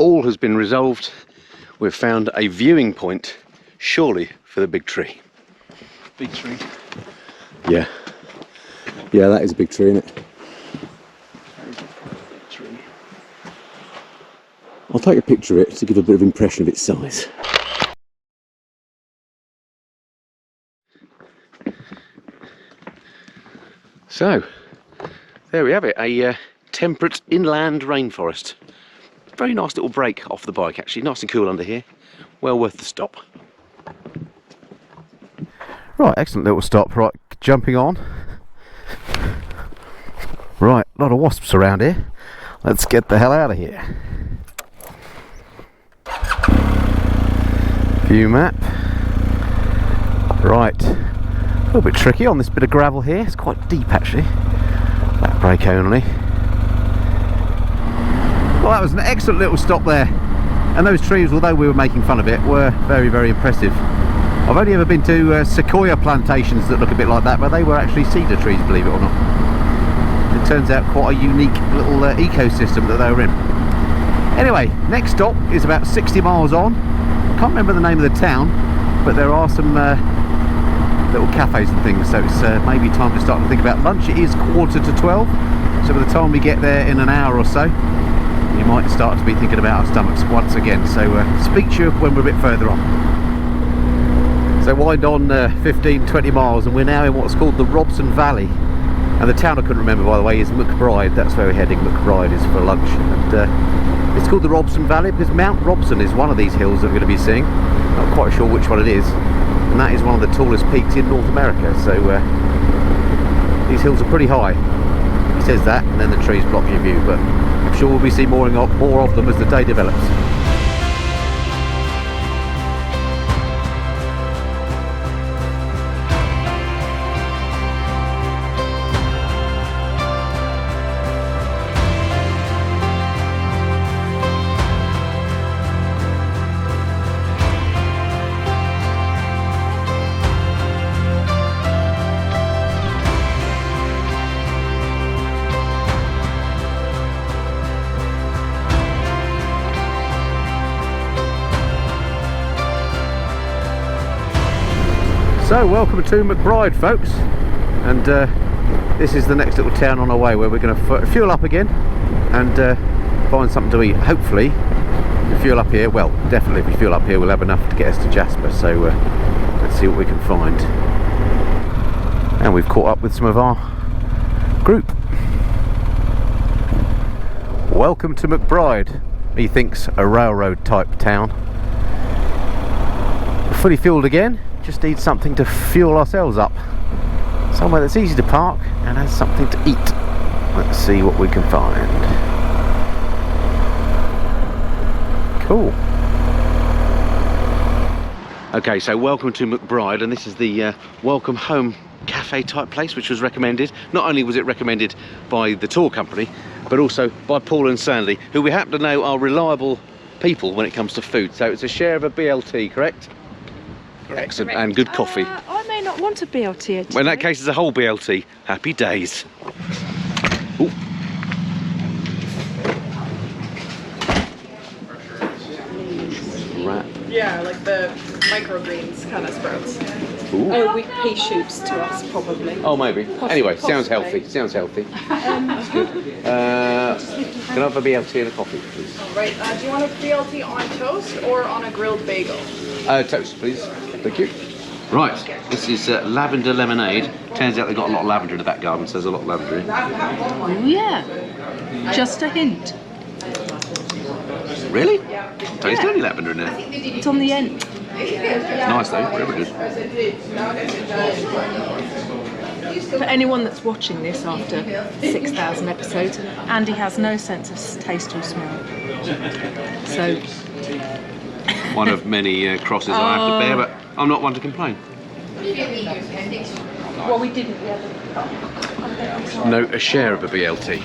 all has been resolved. We've found a viewing point, surely for the big tree. Big tree. Yeah. Yeah, that is a big tree, isn't it? Tree. I'll take a picture of it to give a bit of impression of its size. So, there we have it, a temperate inland rainforest. Very nice little break off the bike actually, nice and cool under here. Well worth the stop. Right, excellent little stop. Right, jumping on. Right, a lot of wasps around here. Let's get the hell out of here. View map. Right, a little bit tricky on this bit of gravel here. It's quite deep actually. That brake only. Well, that was an excellent little stop there. And those trees, although we were making fun of it, were very, very impressive. I've only ever been to sequoia plantations that look a bit like that, but they were actually cedar trees, believe it or not. It turns out quite a unique little ecosystem that they were in. Anyway, next stop is about 60 miles on. I can't remember the name of the town, but there are some little cafes and things, so it's maybe time to start to think about lunch. It is 11:45, so by the time we get there in an hour or so, you might start to be thinking about our stomachs once again. So speak to you when we're a bit further on. So wind on 15-20 miles and we're now in what's called the Robson Valley, and the town I couldn't remember, by the way, is McBride. That's where we're heading. McBride is for lunch, and it's called the Robson Valley because Mount Robson is one of these hills that we're going to be seeing. Not quite sure which one it is, and that is one of the tallest peaks in North America. So these hills are pretty high. He says that, and then the trees block your view, but I'm sure we'll be seeing more of them as the day develops. So welcome to McBride, folks, and this is the next little town on our way where we're going to fuel up again and find something to eat. Hopefully if we fuel up here, well definitely if we fuel up here we'll have enough to get us to Jasper, so let's see what we can find. And we've caught up with some of our group. Welcome to McBride, methinks a railroad type town. We're fully fueled again. Just need something to fuel ourselves up, somewhere that's easy to park and has something to eat. Let's see what we can find. Cool. Okay, so welcome to McBride, and this is the welcome home cafe type place which was recommended. Not only was it recommended by the tour company, but also by Paul and Sandy, who we happen to know are reliable people when it comes to food. So it's a share of a BLT, correct? Excellent, and good coffee. I may not want a BLT. Well, in that case, it's a whole BLT. Happy days. Ooh. Wrap. Yeah, like the microgreens kind of sprouts. Ooh. Oh, with pea shoots to us, probably. Oh, maybe. Anyway, sounds healthy. Sounds healthy. That's good. Can I have a BLT and a coffee, please? All right. Do you want a BLT on toast or on a grilled bagel? Toast, please. Thank you. Right, this is lavender lemonade. Turns out they've got a lot of lavender in the back garden, so there's a lot of lavender in. Oh, yeah. Just a hint. Really? Taste any lavender in there. It's on the end. It's nice though, very good. For anyone that's watching this after 6,000 episodes, Andy has no sense of taste or smell. So... one of many crosses I have to bear, but I'm not one to complain. Well, we didn't. No, a share of a BLT.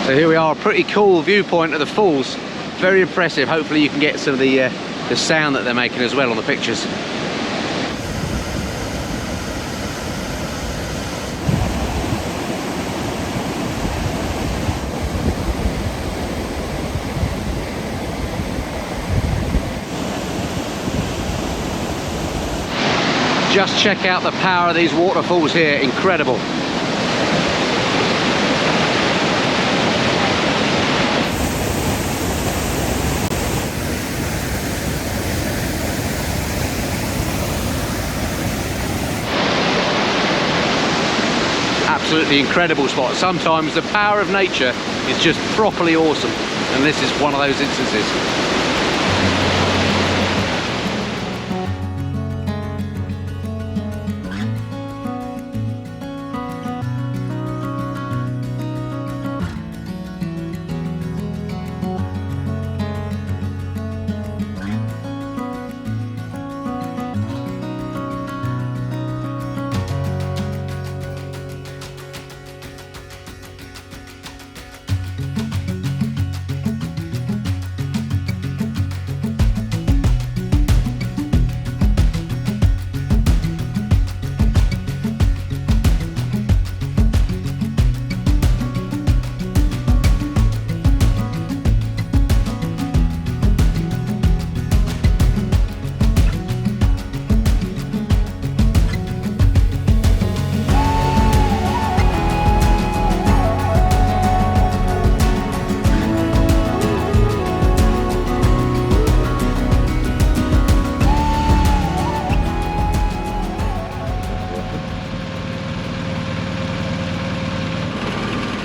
So here we are, a pretty cool viewpoint of the falls. Very impressive. Hopefully you can get some of the sound that they're making as well on the pictures. Just check out the power of these waterfalls here, incredible. Absolutely incredible spot. Sometimes the power of nature is just properly awesome, and this is one of those instances.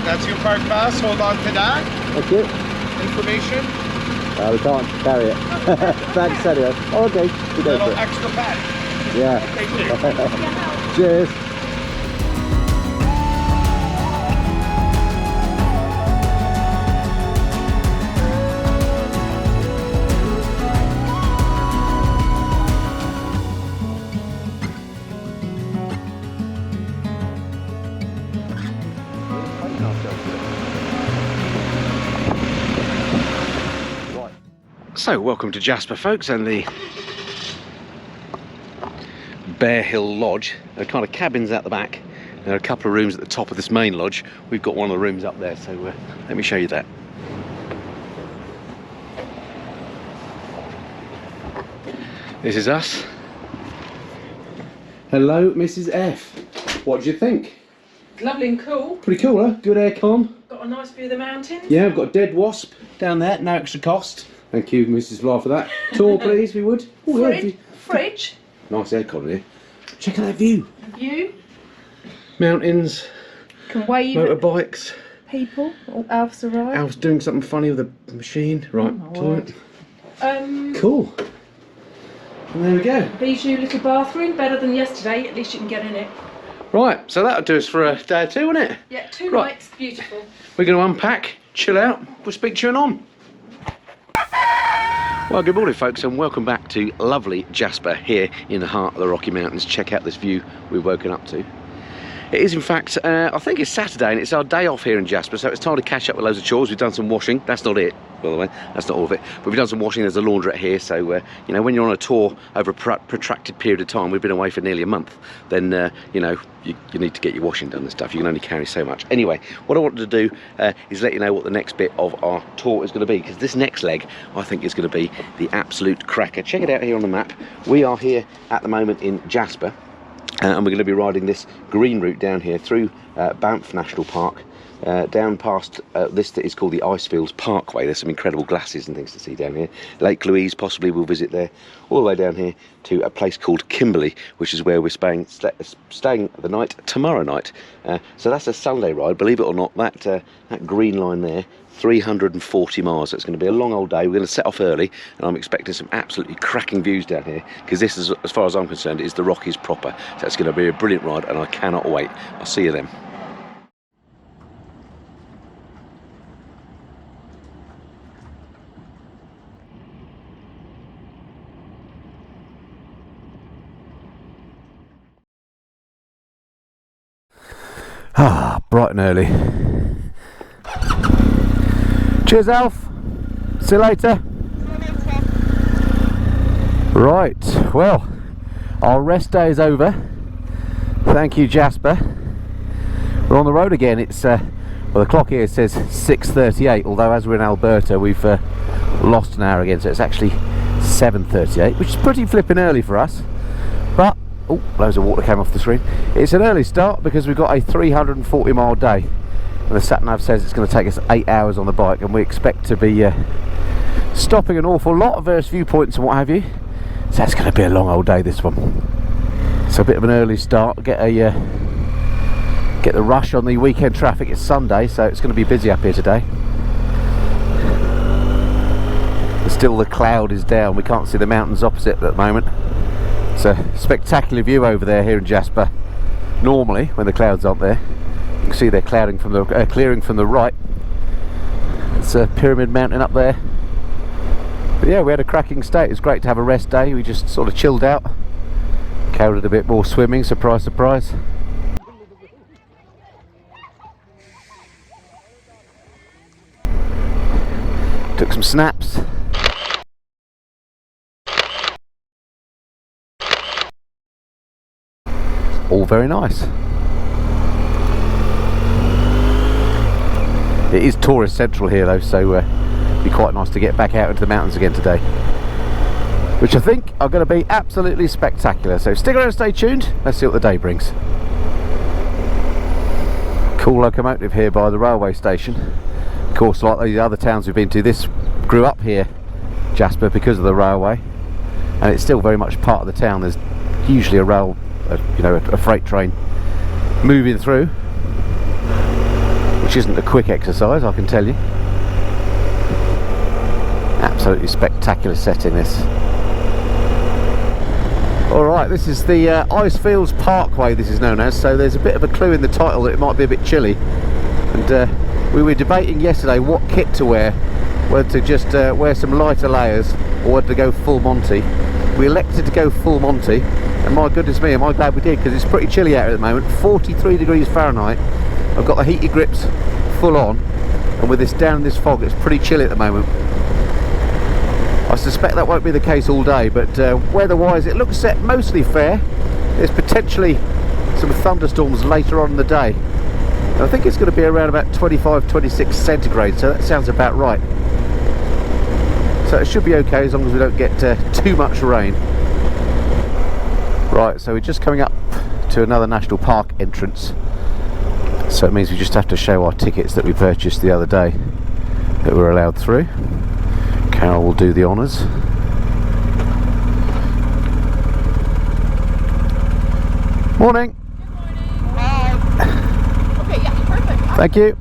That's your park pass, hold on to that. That's it. Information. We can't carry it. Thanks anyway. Oh, okay. We go Little for it. extra pad. Yeah. Cheers. So, welcome to Jasper, folks, and the Bear Hill Lodge. There are kind of cabins out the back. There are a couple of rooms at the top of this main lodge. We've got one of the rooms up there, so let me show you that. This is us. Hello, Mrs. F. What do you think? Lovely and cool. Pretty cool, huh? Good aircon. Got a nice view of the mountains. Yeah, we've got a dead wasp down there, no extra cost. Thank you, Mrs. Fly, for that. Tour, please, if you would. Ooh, yeah, Fridge. nice aircon here. Check out that view. View. Mountains, Can wave motorbikes. at people. Oh, Alf's arrived. Alf's doing something funny with the machine. Right, Oh, toilet. Um, Cool. And there we go. Bijou little bathroom, better than yesterday. At least you can get in it. Right, so that'll do us for a day or two, won't it? Yeah, 2 Right. nights. Beautiful. We're going to unpack, chill out. We'll speak to you on. Well, good morning, folks, and welcome back to lovely Jasper here in the heart of the Rocky Mountains. Check out this view we've woken up to. It is, in fact, I think it's Saturday and it's our day off here in Jasper, so it's time to catch up with loads of chores. We've done some washing. That's not it, by the way. That's not all of it. But we've done some washing. There's a laundrette here, so, you know, when you're on a tour over a protracted period of time, we've been away for nearly a month, then, you know, you need to get your washing done and stuff. You can only carry so much. Anyway, what I wanted to do is let you know what the next bit of our tour is going to be, because this next leg, I think, is going to be the absolute cracker. Check it out here on the map. We are here at the moment in Jasper. And we're going to be riding this green route down here through Banff National Park, down past this that is called the Icefield Parkway. There's some incredible glasses and things to see down here. Lake Louise, possibly we'll visit there, all the way down here to a place called Kimberley, which is where we're staying the night tomorrow night. So that's a Sunday ride. Believe it or not, that green line there, 340 miles. So it's going to be a long old day. We're going to set off early, and I'm expecting some absolutely cracking views down here, because this is, as far as I'm concerned, is the Rockies proper. So it's going to be a brilliant ride, and I cannot wait. I'll see you then. Bright and early. Cheers, Alf. See you later. Right, well, our rest day is over. Thank you, Jasper. We're on the road again. It's well, the clock here says 6:38, although as we're in Alberta we've lost an hour again, so it's actually 7:38, which is pretty flipping early for us. But oh, loads of water came off the screen. It's an early start because we've got a 340 mile day, and the sat nav says it's going to take us 8 hours on the bike, and we expect to be stopping an awful lot of various viewpoints and what have you. So that's going to be a long old day, this one. It's a bit of an early start. Get the rush on the weekend traffic. It's Sunday, so it's going to be busy up here today. But still, the cloud is down. We can't see the mountains opposite at the moment. It's a spectacular view over there here in Jasper. Normally, when the clouds aren't there, you can see they're clearing from the right. It's a Pyramid Mountain up there. But yeah, we had a cracking stay. It's great to have a rest day. We just sort of chilled out, carried a bit more swimming. Surprise, surprise. Took some snaps. All very nice. It is tourist central here though, so it'd be quite nice to get back out into the mountains again today, which I think are going to be absolutely spectacular. So stick around and stay tuned. Let's see what the day brings. Cool locomotive here by the railway station. Of course, like the other towns we've been to, this grew up here, Jasper, because of the railway, and it's still very much part of the town. There's usually a freight train moving through, which isn't a quick exercise, I can tell you. Absolutely spectacular setting, this. Alright, this is the Icefield's Parkway, this is known as, so there's a bit of a clue in the title that it might be a bit chilly. And we were debating yesterday what kit to wear, whether to just wear some lighter layers or whether to go full Monty. We elected to go full Monty, and my goodness me, am I glad we did, because it's pretty chilly out here at the moment. 43 degrees Fahrenheit. I've got the heated grips full on, and with this down in this fog, it's pretty chilly at the moment. I suspect that won't be the case all day, but weather-wise it looks set mostly fair. There's potentially some thunderstorms later on in the day. And I think it's going to be around about 25-26 centigrade, so that sounds about right. So it should be okay as long as we don't get too much rain. Right, so we're just coming up to another national park entrance. So it means we just have to show our tickets that we purchased the other day that we're allowed through. Carol will do the honours. Morning. Good morning. Hi. Okay, yeah, perfect. Thank you.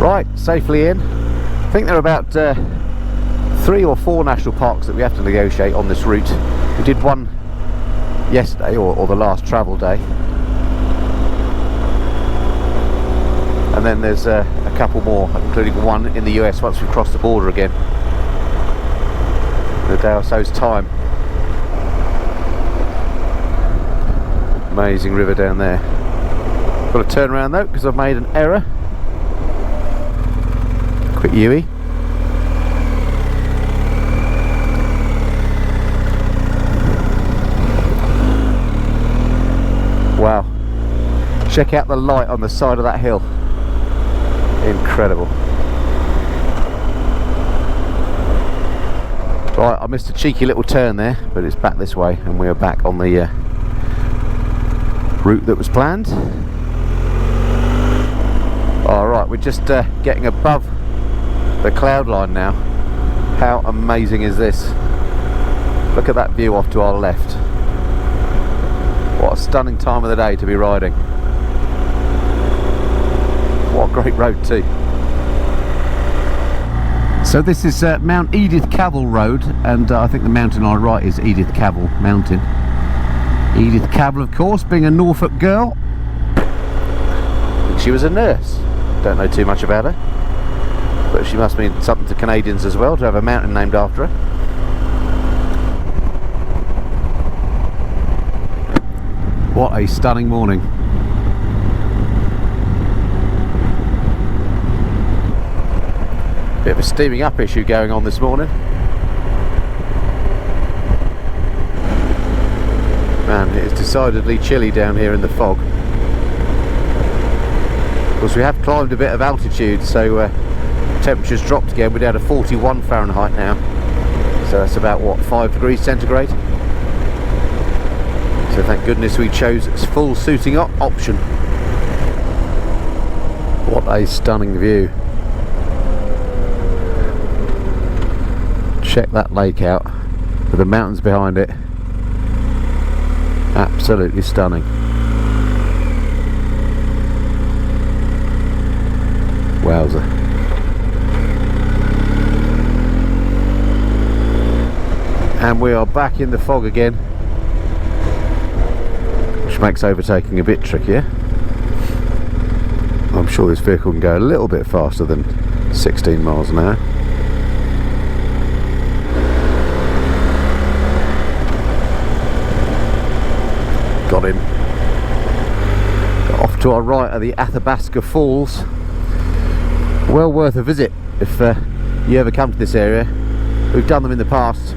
Right, safely in. I think there are about 3 or 4 national parks that we have to negotiate on this route. We did one yesterday, or the last travel day, and then there's a couple more, including one in the US once we've crossed the border again in a day or so's time. Amazing river down there. Got to turn around though because I've made an error. Quick Yui. Wow, check out the light on the side of that hill. Incredible. Right, I missed a cheeky little turn there, but it's back this way and we are back on the route that was planned. Alright, we're just getting above the cloud line now. How amazing is this? Look at that view off to our left. What a stunning time of the day to be riding. What a great road too. So this is Mount Edith Cavell Road, and I think the mountain on our right is Edith Cavell Mountain. Edith Cavell, of course, being a Norfolk girl. I think she was a nurse. Don't know too much about her, but she must mean something to Canadians as well to have a mountain named after her. What a stunning morning. Bit of a steaming up issue going on this morning. Man, it is decidedly chilly down here in the fog. Of course, we have climbed a bit of altitude, so temperatures dropped again. We're down to 41 Fahrenheit now. So that's about, what, 5 degrees centigrade? So thank goodness we chose full suiting option. What a stunning view. Check that lake out with the mountains behind it. Absolutely stunning. Wowza. And we are back in the fog again, which makes overtaking a bit trickier. I'm sure this vehicle can go a little bit faster than 16 miles an hour. Got him. Off to our right are the Athabasca Falls. Well worth a visit if you ever come to this area. We've done them in the past.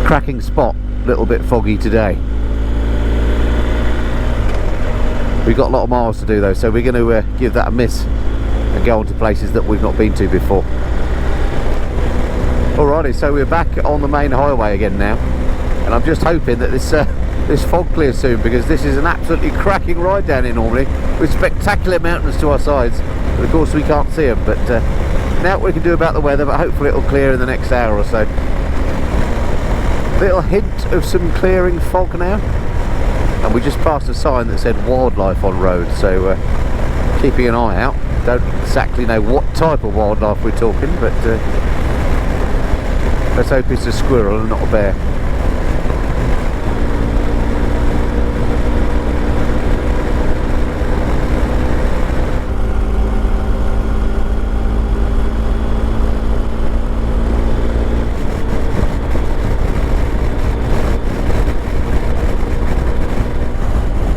Cracking spot, a little bit foggy today. We've got a lot of miles to do though, so we're going to give that a miss and go on to places that we've not been to before. Alrighty, so we're back on the main highway again now, and I'm just hoping that this fog clears soon, because this is an absolutely cracking ride down here normally, with spectacular mountains to our sides, but of course we can't see them. But now what we can do about the weather, but hopefully it'll clear in the next hour or so. Little hint of some clearing fog now, and we just passed a sign that said wildlife on road, so keeping an eye out. Don't exactly know what type of wildlife we're talking, but let's hope it's a squirrel and not a bear.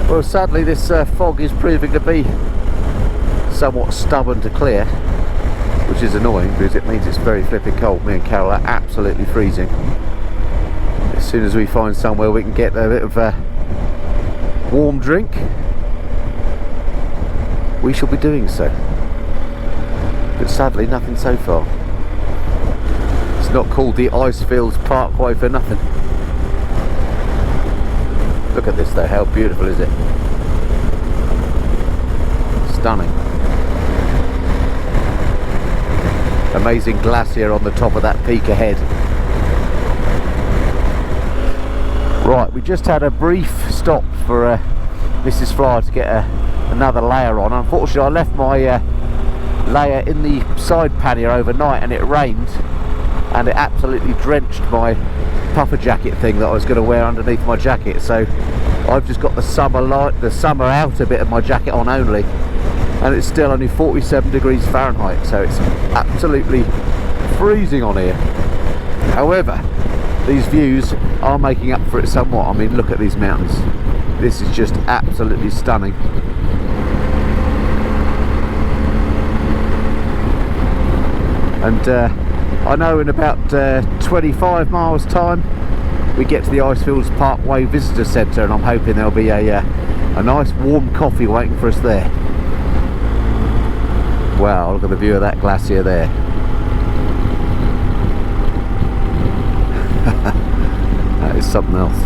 Well, sadly this fog is proving to be somewhat stubborn to clear, which is annoying because it means it's very flipping cold. Me and Carol are absolutely freezing. As soon as we find somewhere we can get a bit of a warm drink, we shall be doing so. But sadly nothing so far. It's not called the Icefield Parkway for nothing. Look at this though, how beautiful is it? Stunning. Amazing glacier on the top of that peak ahead. Right, we just had a brief stop for Mrs. Flyer to get another layer on. Unfortunately I left my layer in the side pannier overnight and it rained, and it absolutely drenched my puffer jacket thing that I was going to wear underneath my jacket, so I've just got the summer outer bit of my jacket on only, and it's still only 47 degrees Fahrenheit, so it's absolutely freezing on here. However, these views are making up for it somewhat. I mean, look at these mountains. This is just absolutely stunning. And I know in about 25 miles time we get to the Icefields Parkway Visitor Centre, and I'm hoping there'll be a nice warm coffee waiting for us there. Wow, look at the view of that glacier there. That is something else.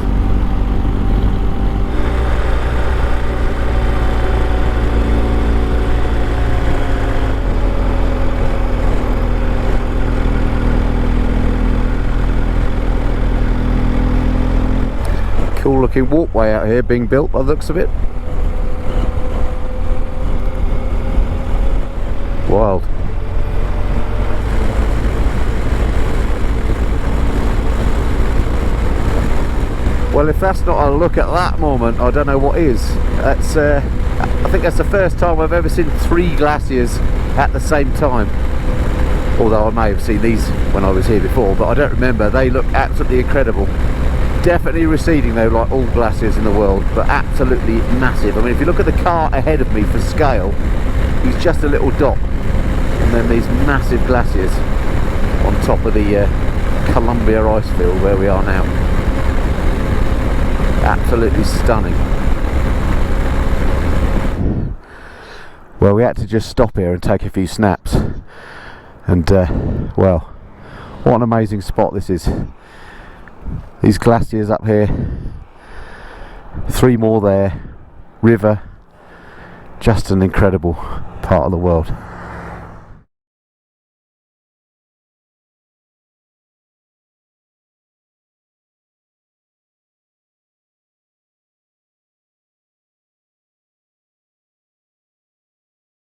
Cool looking walkway out here being built by the looks of it. Wild. Well, if that's not a look at that moment, I don't know what is. That's I think that's the first time I've ever seen 3 glaciers at the same time. Although I may have seen these when I was here before, but I don't remember. They look absolutely incredible. Definitely receding though, like all glaciers in the world, but absolutely massive. I mean, if you look at the car ahead of me for scale, he's just a little dot, and then these massive glaciers on top of the Columbia Icefield where we are now. Absolutely stunning. Well, we had to just stop here and take a few snaps, and well, what an amazing spot this is. These glaciers up here, 3 more there, river, just an incredible part of the world.